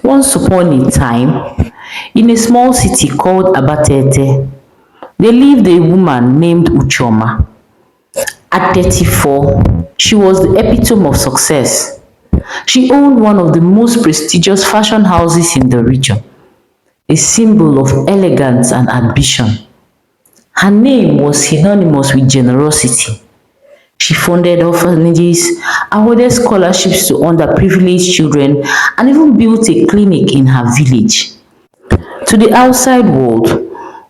Once upon a time, in a small city called Abatete, there lived a woman named Ucheoma. At 34, she was the epitome of success. She owned one of the most prestigious fashion houses in the region, a symbol of elegance and ambition. Her name was synonymous with generosity. She funded orphanages, awarded scholarships to underprivileged children, and even built a clinic in her village. To the outside world,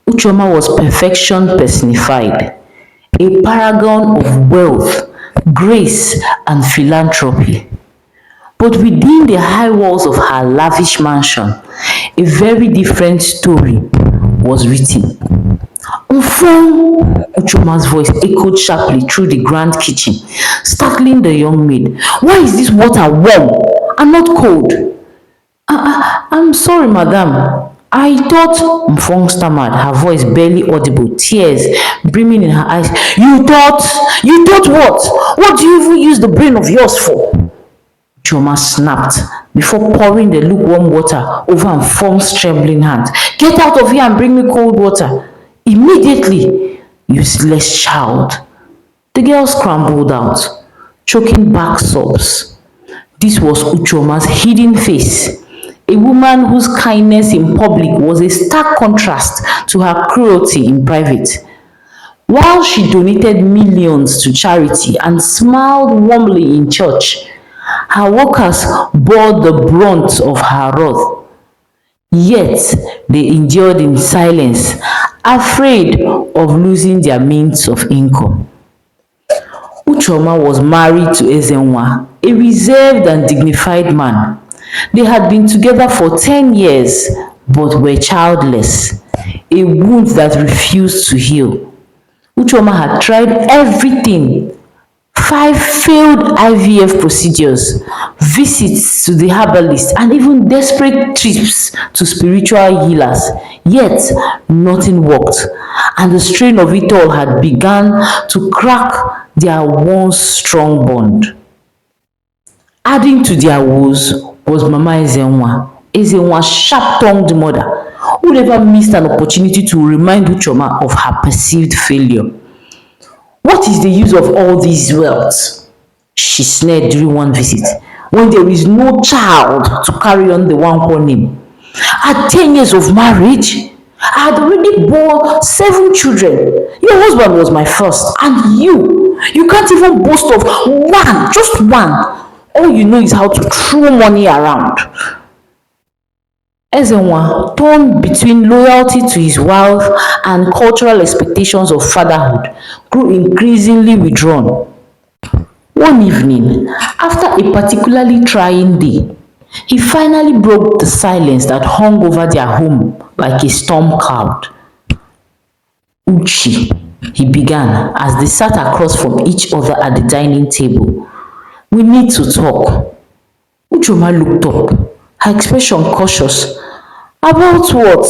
Uchoma was perfection personified, a paragon of wealth, grace, and philanthropy. But within the high walls of her lavish mansion, a very different story was written. From Uchoma's voice echoed sharply through the grand kitchen, startling the young maid. Why is this water warm and not cold? I'm sorry, madam. I thought, Mfong stammered, her voice barely audible, tears brimming in her eyes. You thought what? What do you even use the brain of yours for? Choma snapped before pouring the lukewarm water over Mfong's trembling hands. Get out of here and bring me cold water. Immediately, useless child. The girl scrambled out, choking back sobs. This was Uchoma's hidden face, a woman whose kindness in public was a stark contrast to her cruelty in private. While she donated millions to charity and smiled warmly in church, her workers bore the brunt of her wrath. Yet they endured in silence, afraid of losing their means of income. Uchoma was married to Ezenwa, a reserved and dignified man. They had been together for 10 years but were childless, a wound that refused to heal. Uchoma had tried everything: 5 failed IVF procedures, visits to the herbalist, and even desperate trips to spiritual healers. Yet nothing worked, and the strain of it all had begun to crack their once strong bond. Adding to their woes was Mama Ezenwa, Ezenwa's sharp-tongued mother, who never missed an opportunity to remind Uchoma of her perceived failure. What is the use of all this wealth? She sneered during one visit, when there is no child to carry on the one called name. At 10 years of marriage, I had already born 7 children. Your husband was my first, and you can't even boast of one, just one. All you know is how to throw money around. Ezenwa, torn between loyalty to his wife and cultural expectations of fatherhood, grew increasingly withdrawn. One evening, after a particularly trying day, he finally broke the silence that hung over their home like a storm cloud. Uchi, he began as they sat across from each other at the dining table. We need to talk. Uchoma looked up, her expression cautious. About what?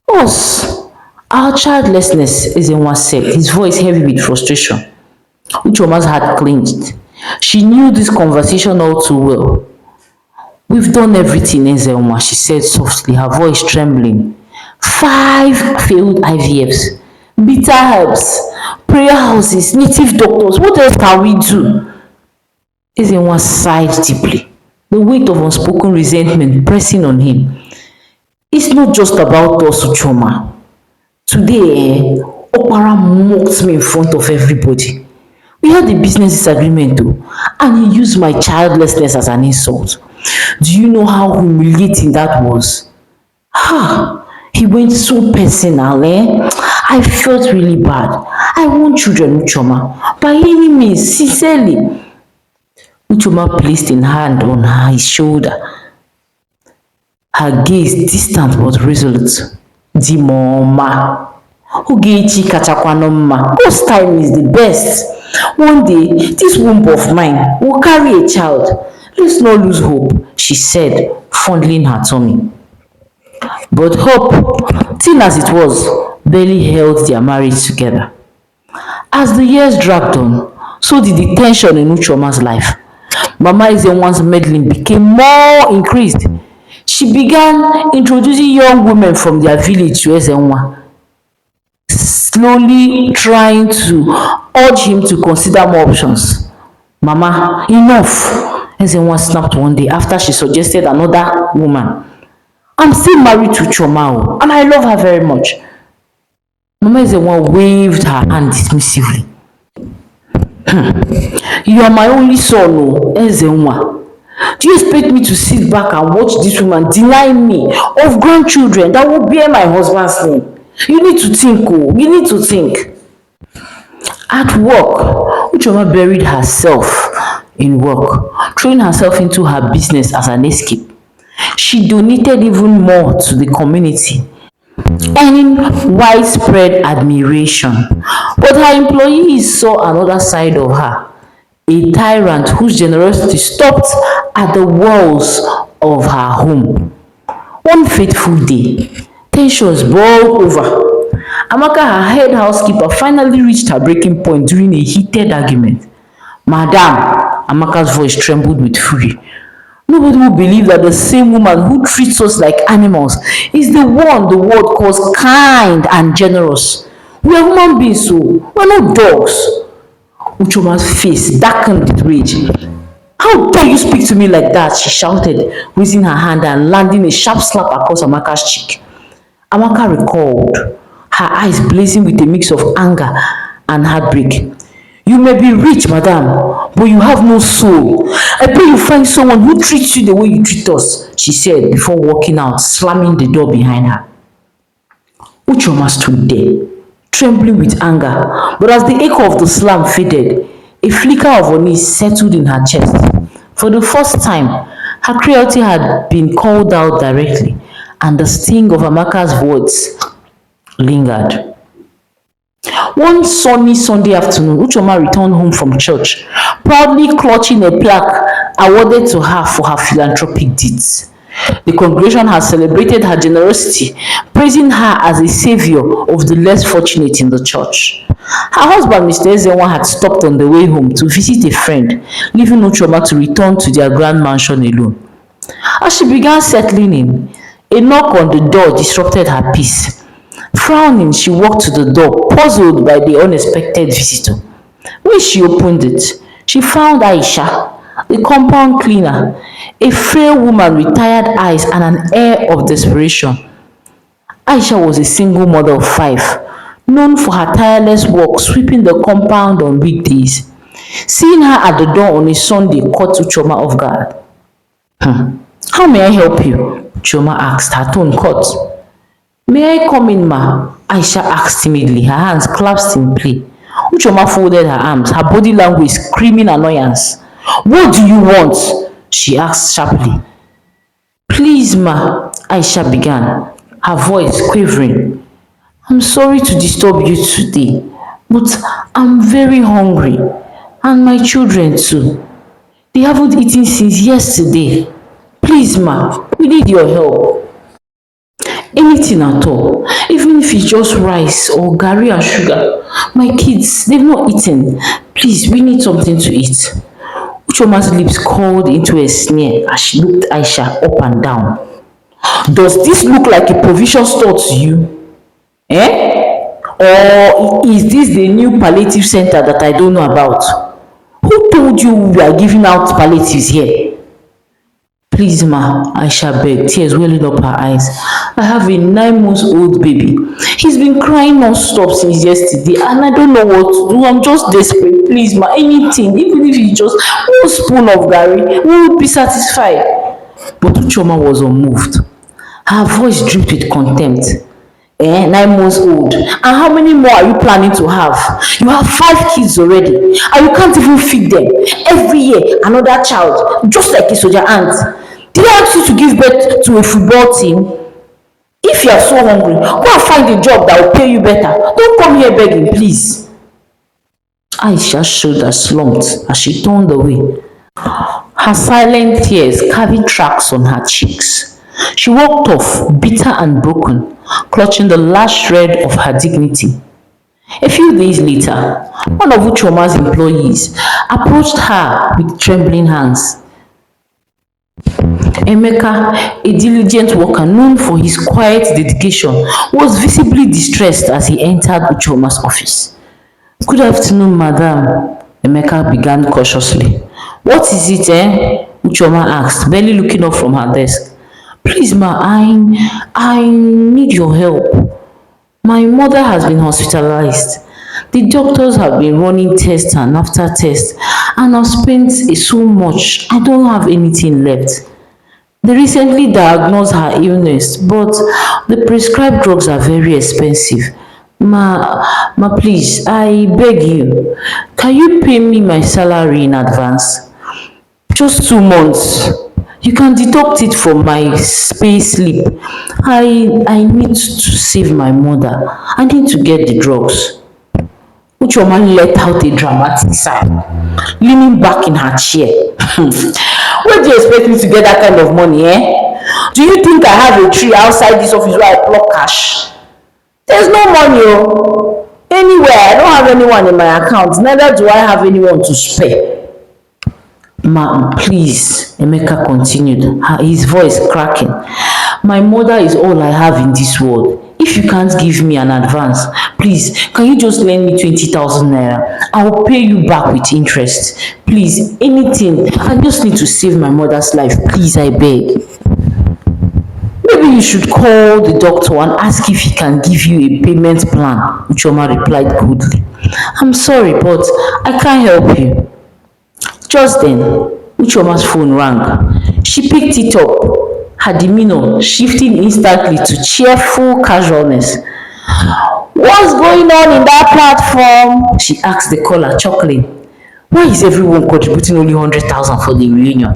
Us. Our childlessness, Ezenwa said, his voice heavy with frustration. Uchoma's heart clenched. She knew this conversation all too well. We've done everything, Ezenwa, she said softly, her voice trembling. 5 failed IVFs, bitter herbs, prayer houses, native doctors. What else can we do? Ezenwa sighed deeply, the weight of unspoken resentment pressing on him. It's not just about us, Uchoma. Today, Opara mocked me in front of everybody. We had a business disagreement though, and he used my childlessness as an insult. Do you know how humiliating that was? He went so personal, I felt really bad. I want children, Uchoma, by any means, sincerely. Uchoma placed a hand on his shoulder, her gaze distant but resolute. Dimoma. Ogechi kachakwana mma. Ghost time is the best. One day, this womb of mine will carry a child. Let's not lose hope, she said, fondling her tummy. But hope, thin as it was, barely held their marriage together. As the years dragged on, so did the tension in Uchoma's life. Mama Ezenwa's meddling became more increased. She began introducing young women from their village to Ezenwa, slowly trying to urge him to consider more options. Mama, enough! Ezenwa snapped one day after she suggested another woman. I'm still married to Ucheoma and I love her very much. Mama Ezenwa waved her hand dismissively. You are my only son, Ezenwa. Do you expect me to sit back and watch this woman deny me of grandchildren that will bear my husband's name? You need to think, you need to think. At work, Ucheoma buried herself in work, throwing herself into her business as an escape. She donated even more to the community, earning widespread admiration. But her employees saw another side of her, a tyrant whose generosity stopped at the walls of her home. One fateful day, tensions boiled over. Amaka, her head housekeeper, finally reached her breaking point during a heated argument. Madam, Amaka's voice trembled with fury. Nobody will believe that the same woman who treats us like animals is the one the world calls kind and generous. We are human beings, so we're not dogs. Uchoma's face darkened with rage. How dare you speak to me like that? She shouted, raising her hand and landing a sharp slap across Amaka's cheek. Amaka recalled, her eyes blazing with a mix of anger and heartbreak. You may be rich, madam, but you have no soul. I pray you find someone who treats you the way you treat us, she said before walking out, slamming the door behind her. Ucheoma stood there, trembling with anger, but as the echo of the slam faded, a flicker of unease settled in her chest. For the first time, her cruelty had been called out directly, and the sting of Amaka's words lingered. One sunny Sunday afternoon, Ucheoma returned home from church, proudly clutching a plaque awarded to her for her philanthropic deeds. The congregation had celebrated her generosity, praising her as a savior of the less fortunate in the church. Her husband, Mr. Ezenwa, had stopped on the way home to visit a friend, leaving Ucheoma to return to their grand mansion alone. As she began settling in, a knock on the door disrupted her peace. Frowning, she walked to the door, puzzled by the unexpected visitor. When she opened it, she found Aisha, the compound cleaner, a frail woman with tired eyes and an air of desperation. Aisha was a single mother of 5, known for her tireless work sweeping the compound on weekdays. Seeing her at the door on a Sunday caught Ucheoma off guard. How may I help you? Ucheoma asked, her tone caught. May I come in, ma? Aisha asked timidly, her hands clasped in play. Ucheoma folded her arms, her body language screaming annoyance. What do you want? She asked sharply. Please, ma, Aisha began, her voice quavering. I'm sorry to disturb you today, but I'm very hungry, and my children too. They haven't eaten since yesterday. Please, ma, we need your help. Anything at all, even if it's just rice or garri and sugar. My kids, they've not eaten. Please, we need something to eat. Uchoma's lips curled into a sneer as she looked Aisha up and down. Does this look like a provision store to you? Eh? Or is this the new palliative center that I don't know about? Who told you we are giving out palliatives here? Please, ma, Aisha begged, tears welling up her eyes. I have a 9-month-old baby. He's been crying non-stop since yesterday and I don't know what to do. I'm just desperate. Please, ma, anything, even if it's just one spoon of garri, we would be satisfied. But Ucheoma was unmoved. Her voice dripped with contempt. 9 months old. And how many more are you planning to have? You have 5 kids already, and you can't even feed them. Every year, another child, just like a soldier ant. Did I ask you to give birth to a football team? If you are so hungry, go and find a job that will pay you better. Don't come here begging, please. Aisha's shoulders slumped as she turned away, her silent tears carving tracks on her cheeks. She walked off, bitter and broken, clutching the last shred of her dignity. A few days later, one of Ucheoma's employees approached her with trembling hands. Emeka, a diligent worker known for his quiet dedication, was visibly distressed as he entered Ucheoma's office. Good afternoon, madam, Emeka began cautiously. What is it, eh? Ucheoma asked, barely looking up from her desk. Please, ma, I need your help. My mother has been hospitalized. The doctors have been running tests and after tests, and I've spent so much. I don't have anything left. They recently diagnosed her illness, but the prescribed drugs are very expensive. Please, I beg you, can you pay me my salary in advance? Just 2 months. You can deduct it from my pay slip. I need to save my mother. I need to get the drugs. Uchioma let out a dramatic sigh, leaning back in her chair. Where do you expect me to get that kind of money, eh? Do you think I have a tree outside this office where I pluck cash? There's no money, oh. Anywhere, I don't have anyone in my account, neither do I have anyone to spare. Ma, please, Emeka continued, his voice cracking. My mother is all I have in this world. If you can't give me an advance, please, can you just lend me 20,000 naira? I will pay you back with interest. Please, anything. I just need to save my mother's life. Please, I beg. Maybe you should call the doctor and ask if he can give you a payment plan, Ucheoma replied coldly. I'm sorry, but I can't help you. Just then, Ucheoma's phone rang. She picked it up, her demeanor shifting instantly to cheerful casualness. What's going on in that platform? She asked the caller, chuckling. Why is everyone contributing only 100,000 for the reunion?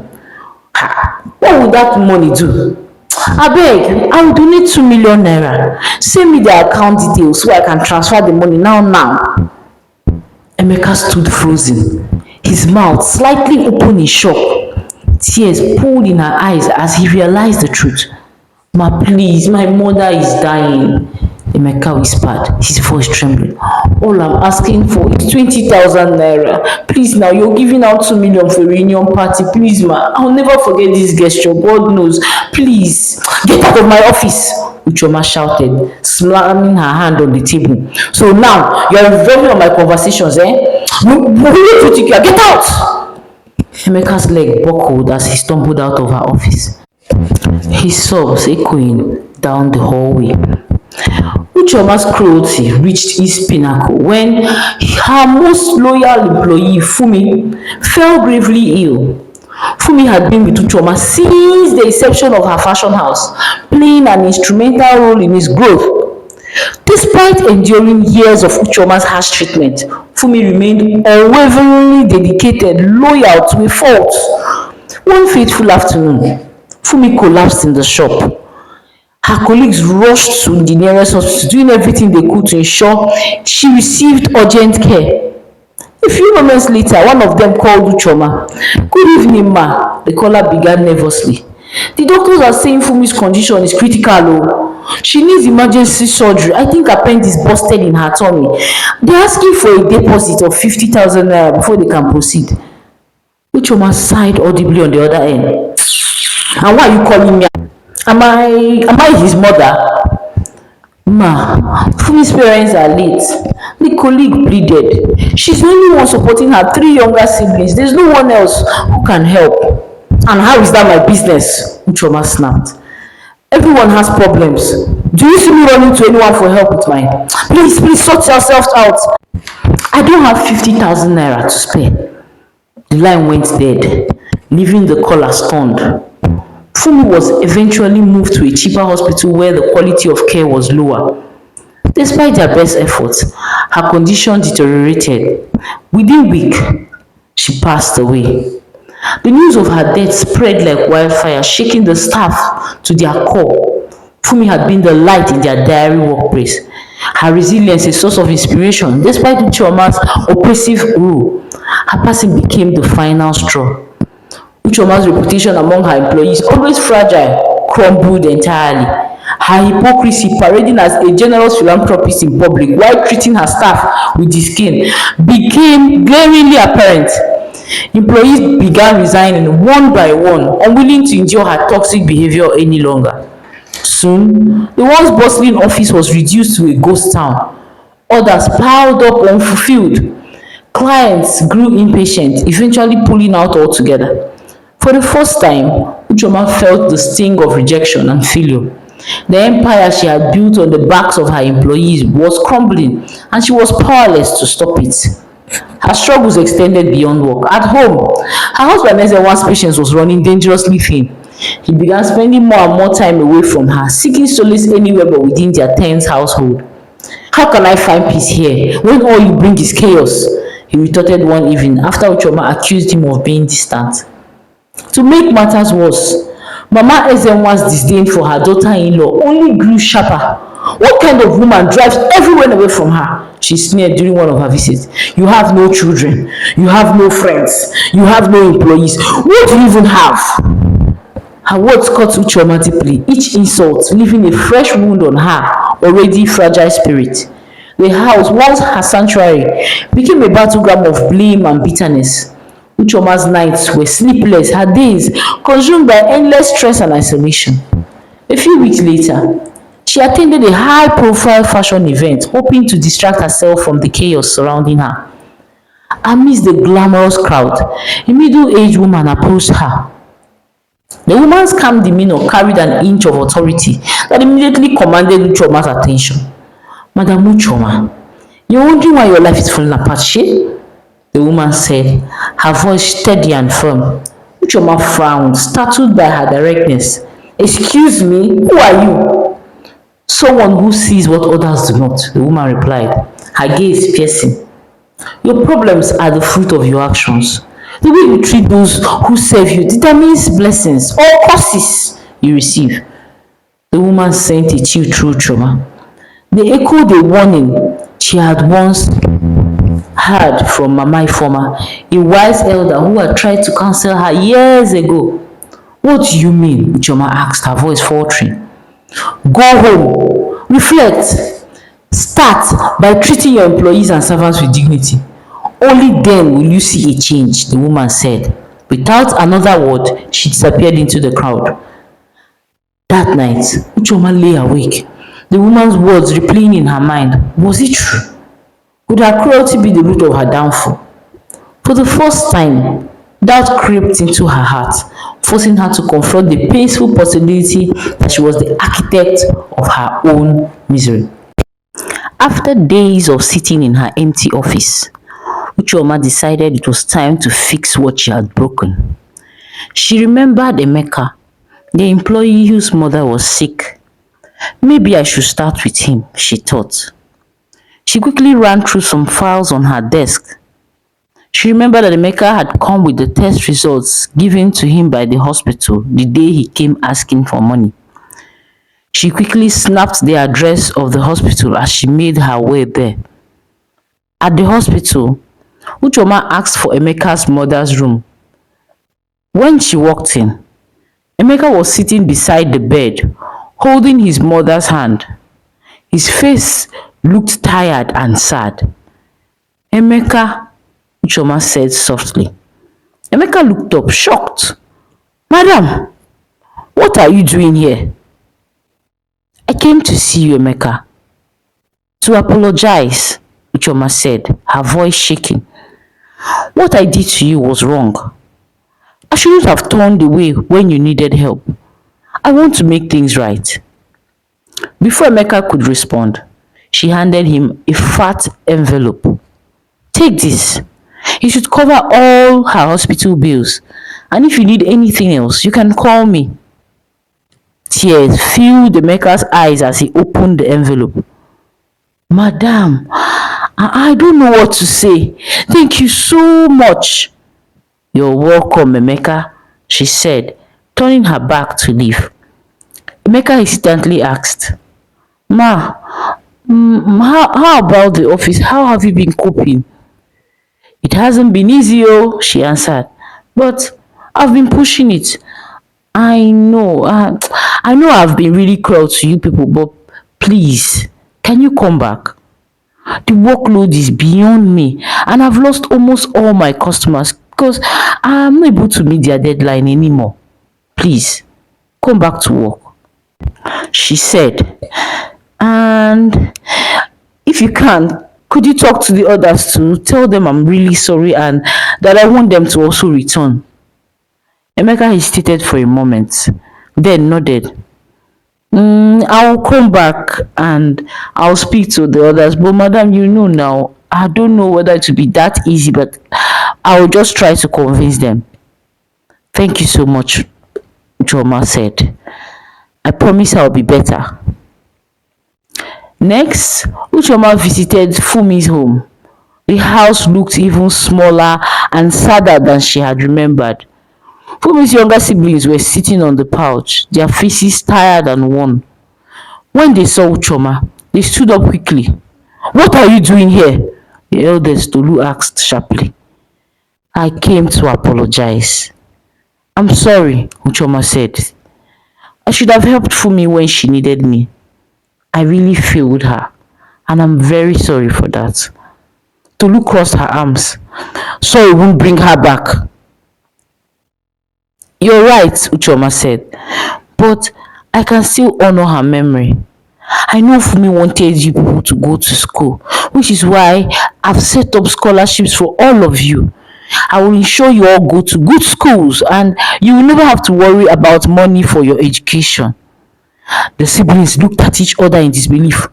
What would that money do? Abeg, I will donate 2 million naira. Send me the account details so I can transfer the money now. Emeka stood frozen, his mouth slightly open in shock. Tears pooled in her eyes as he realized the truth. Ma, please, my mother is dying, Emeka whispered, his voice trembling. All I'm asking for is 20,000 naira. Please now, you're giving out 2 million for a reunion party. Please, ma, I'll never forget this gesture. God knows. Please, get out of my office, Ucheoma shouted, slamming her hand on the table. So now, you're involving on my conversations, eh? Who do you think you are? Get out! Emeka's leg buckled as he stumbled out of her office, his sobs echoing down the hallway. Ucheoma's cruelty reached its pinnacle when her most loyal employee, Fumi, fell gravely ill. Fumi had been with Ucheoma since the inception of her fashion house, playing an instrumental role in his growth. Despite enduring years of Ucheoma's harsh treatment, Fumi remained unwaveringly dedicated, loyal to a fault. One fateful afternoon, Fumi collapsed in the shop. Her colleagues rushed to the nearest hospital, doing everything they could to ensure she received urgent care. A few moments later, one of them called Ucheoma. Good evening, ma, the caller began nervously. The doctors are saying Fumi's condition is critical. Oh. She needs emergency surgery. I think appendix busted in her tummy. They're asking for a deposit of 50,000 naira before they can proceed. Ucheoma sighed audibly on the other end. And why are you calling me? Am I his mother? Ma, Fumi's parents are late. The colleague pleaded. She's the only one supporting her 3 younger siblings. There's no one else who can help. And how is that my business? Ucheoma snapped. Everyone has problems. Do you see me running to anyone for help with mine? Please sort yourselves out. I don't have 50,000 naira to spare. The line went dead, leaving the caller stunned. Fumi was eventually moved to a cheaper hospital where the quality of care was lower. Despite their best efforts, her condition deteriorated. Within a week, she passed away. The news of her death spread like wildfire, shaking the staff to their core. Fumi had been the light in their diary workplace. Her resilience a source of inspiration. Despite Ucheoma's oppressive rule, her passing became the final straw. Ucheoma's reputation among her employees, always fragile, crumbled entirely. Her hypocrisy, parading as a generous philanthropist in public while treating her staff with disdain, became glaringly apparent. Employees began resigning one by one, unwilling to endure her toxic behavior any longer. Soon, the once bustling office was reduced to a ghost town. Orders piled up unfulfilled. Clients grew impatient, eventually pulling out altogether. For the first time, Ucheoma felt the sting of rejection and failure. The empire she had built on the backs of her employees was crumbling, and she was powerless to stop it. Her struggles extended beyond work. At home, her husband Ezewa's patience was running dangerously thin. He began spending more and more time away from her, seeking solace anywhere but within their tense household. How can I find peace here when all you bring is chaos? He retorted one evening after Ucheoma accused him of being distant. To make matters worse, Mama Ezenwa's disdain for her daughter-in-law only grew sharper. What kind of woman drives everyone away from her? She sneered during one of her visits. You have no children. You have no friends. You have no employees. What do you even have? Her words cut Ucheoma deeply, each insult leaving a fresh wound on her already fragile spirit. The house, once her sanctuary, became a battleground of blame and bitterness. Ucheoma's nights were sleepless, her days consumed by endless stress and isolation. A few weeks later, she attended a high-profile fashion event, hoping to distract herself from the chaos surrounding her. Amidst the glamorous crowd, a middle-aged woman approached her. The woman's calm demeanor carried an inch of authority that immediately commanded Ucheoma's attention. Madam Ucheoma, you're wondering why your life is falling apart, she? The woman said, her voice steady and firm. Ucheoma frowned, startled by her directness. Excuse me, who are you? Someone who sees what others do not, the woman replied, her gaze piercing. Your problems are the fruit of your actions. The way you treat those who serve you determines blessings or curses you receive. The woman sent a chill through Ucheoma. They echoed a warning she had once heard from Mama Ifoma, a wise elder who had tried to counsel her years ago. What do you mean? Ucheoma asked, her voice faltering. Go home, reflect, start by treating your employees and servants with dignity. Only then will you see a change, the woman said. Without another word, she disappeared into the crowd. That night, Ucheoma lay awake, the woman's words replaying in her mind. Was it true? Would her cruelty be the root of her downfall? For the first time, doubt crept into her heart, forcing her to confront the painful possibility that she was the architect of her own misery. After days of sitting in her empty office, Ucheoma decided it was time to fix what she had broken. She remembered Emeka, the employee whose mother was sick. Maybe I should start with him, she thought. She quickly ran through some files on her desk. She remembered that Emeka had come with the test results given to him by the hospital the day he came asking for money. She quickly snapped the address of the hospital as she made her way there. At the hospital, Ucheoma asked for Emeka's mother's room. When she walked in, Emeka was sitting beside the bed, holding his mother's hand. His face looked tired and sad. Emeka, Ucheoma said softly. Emeka looked up, shocked. Madam, what are you doing here? I came to see you, Emeka. To apologize, Ucheoma said, her voice shaking. What I did to you was wrong. I shouldn't have turned away when you needed help. I want to make things right. Before Emeka could respond, she handed him a fat envelope. Take this. It should cover all her hospital bills. And if you need anything else, you can call me. Tears filled Emeka's eyes as he opened the envelope. Madam, I don't know what to say. Thank you so much. You're welcome, Emeka, she said, turning her back to leave. Emeka hesitantly asked, Ma, how about the office? How have you been coping? It hasn't been easy, oh, she answered, but I've been pushing it. I know I've been really cruel to you people, but please, can you come back? The workload is beyond me and I've lost almost all my customers because I'm not able to meet their deadline anymore. Please, come back to work, she said. And if you can, could you talk to the others to tell them I'm really sorry and that I want them to also return? Emeka hesitated for a moment, then nodded. I'll come back and I'll speak to the others. But madam, you know now, I don't know whether it will be that easy, but I'll just try to convince them. Thank you so much, Ucheoma said. I promise I'll be better. Next, Ucheoma visited Fumi's home. The house looked even smaller and sadder than she had remembered. Fumi's younger siblings were sitting on the couch, their faces tired and worn. When they saw Ucheoma, they stood up quickly. "What are you doing here?" the eldest Tolu asked sharply. "I came to apologize." "I'm sorry," Ucheoma said. "I should have helped Fumi when she needed me. I really failed her, and I'm very sorry for that." Tolu crossed her arms. "Sorry won't bring her back." "You're right," Ucheoma said, "but I can still honor her memory. I know Fumi wanted you people to go to school, which is why I've set up scholarships for all of you. I will ensure you all go to good schools and you will never have to worry about money for your education." The siblings looked at each other in disbelief,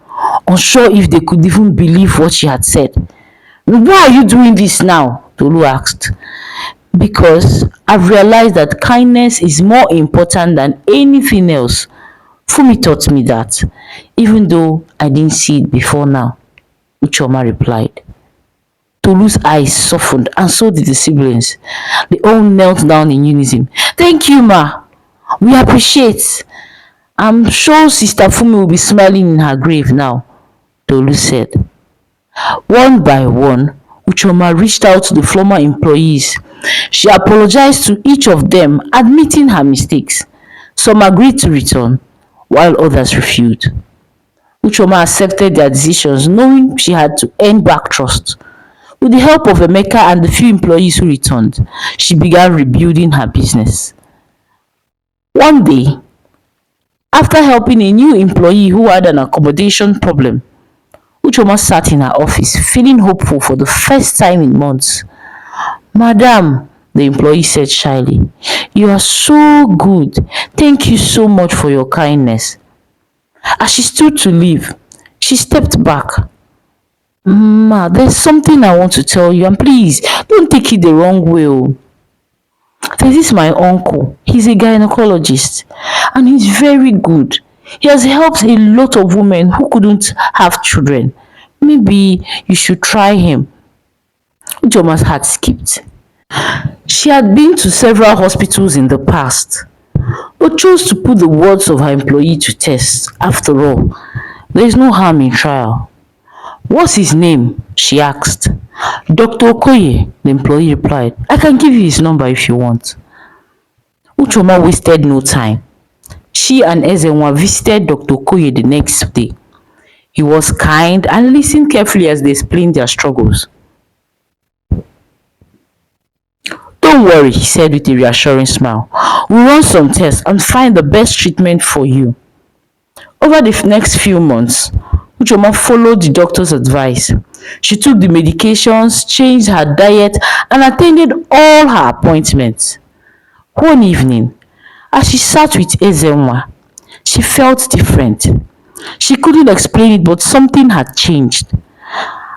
unsure if they could even believe what she had said. "Why are you doing this now?" Tolu asked. "Because I've realized that kindness is more important than anything else. Fumi taught me that, even though I didn't see it before now," Ucheoma replied. Tolu's eyes softened and so did the siblings. They all knelt down in unison. "Thank you, ma. We appreciate. I'm sure Sister Fumi will be smiling in her grave now," Tolu said. One by one, Ucheoma reached out to the former employees. She apologized to each of them, admitting her mistakes. Some agreed to return, while others refused. Ucheoma accepted their decisions, knowing she had to earn back trust. With the help of Emeka and the few employees who returned, she began rebuilding her business. One day, after helping a new employee who had an accommodation problem, Ucheoma sat in her office, feeling hopeful for the first time in months. "Madam," the employee said shyly, "you are so good. Thank you so much for your kindness." As she stood to leave, she stepped back. "Ma, there's something I want to tell you, and please don't take it the wrong way. Oh. This is my uncle. He's a gynecologist and he's very good. He has helped a lot of women who couldn't have children. Maybe you should try him." Ucheoma's heart skipped. She had been to several hospitals in the past, but chose to put the words of her employee to test. After all, there is no harm in trial. "What's his name?" she asked. "Dr. Okoye," the employee replied. "I can give you his number if you want." Ucheoma wasted no time. She and Ezenwa visited Dr. Okoye the next day. He was kind and listened carefully as they explained their struggles. "Don't worry," he said with a reassuring smile. "We'll run some tests and find the best treatment for you." Over the next few months, Ucheoma followed the doctor's advice. She took the medications, changed her diet, and attended all her appointments. One evening, as she sat with Ezenwa, she felt different. She couldn't explain it, but something had changed.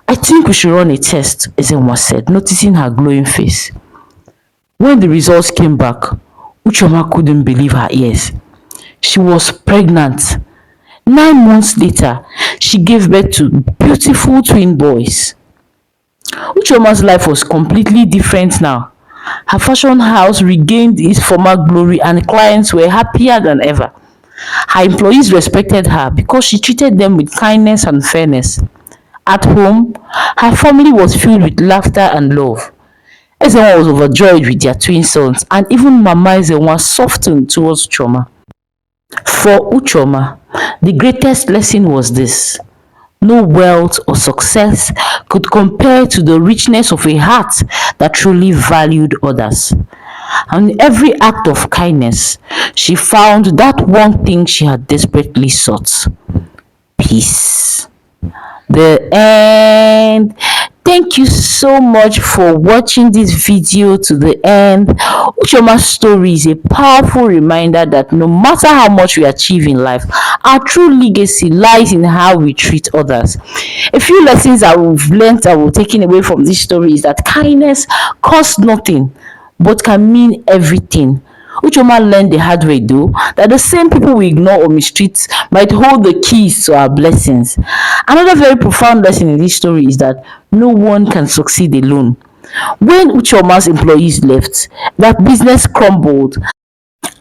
"I think we should run a test," Ezenwa said, noticing her glowing face. When the results came back, Ucheoma couldn't believe her ears. She was pregnant. 9 months later, she gave birth to beautiful twin boys. Ucheoma's life was completely different now. Her fashion house regained its former glory and clients were happier than ever. Her employees respected her because she treated them with kindness and fairness. At home, her family was filled with laughter and love. Ezenwa was overjoyed with their twin sons, and even Mama Ezenwa softened towards Ucheoma. For Ucheoma, the greatest lesson was this: No wealth or success could compare to the richness of a heart that truly valued others. And in every act of kindness, she found that one thing she had desperately sought: peace. The end. Thank you so much for watching this video to the end. Ucheoma's story is a powerful reminder that no matter how much we achieve in life, our true legacy lies in how we treat others. A few lessons I have learned, I will taken away from this story, is that kindness costs nothing but can mean everything. Ucheoma learned the hard way though, that the same people we ignore or mistreat might hold the keys to our blessings. Another very profound lesson in this story is that no one can succeed alone. When Ucheoma's employees left, that business crumbled,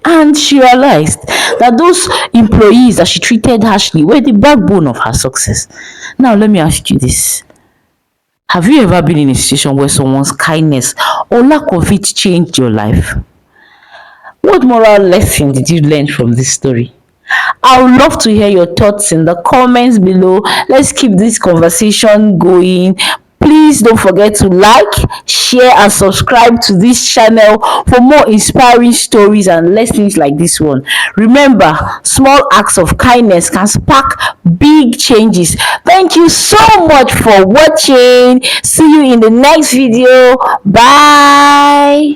and she realized that those employees that she treated harshly were the backbone of her success. Now let me ask you this. Have you ever been in a situation where someone's kindness or lack of it changed your life? What moral lesson did you learn from this story? I would love to hear your thoughts in the comments below. Let's keep this conversation going. Please don't forget to like, share, and subscribe to this channel for more inspiring stories and lessons like this one. Remember, small acts of kindness can spark big changes. Thank you so much for watching. See you in the next video. Bye.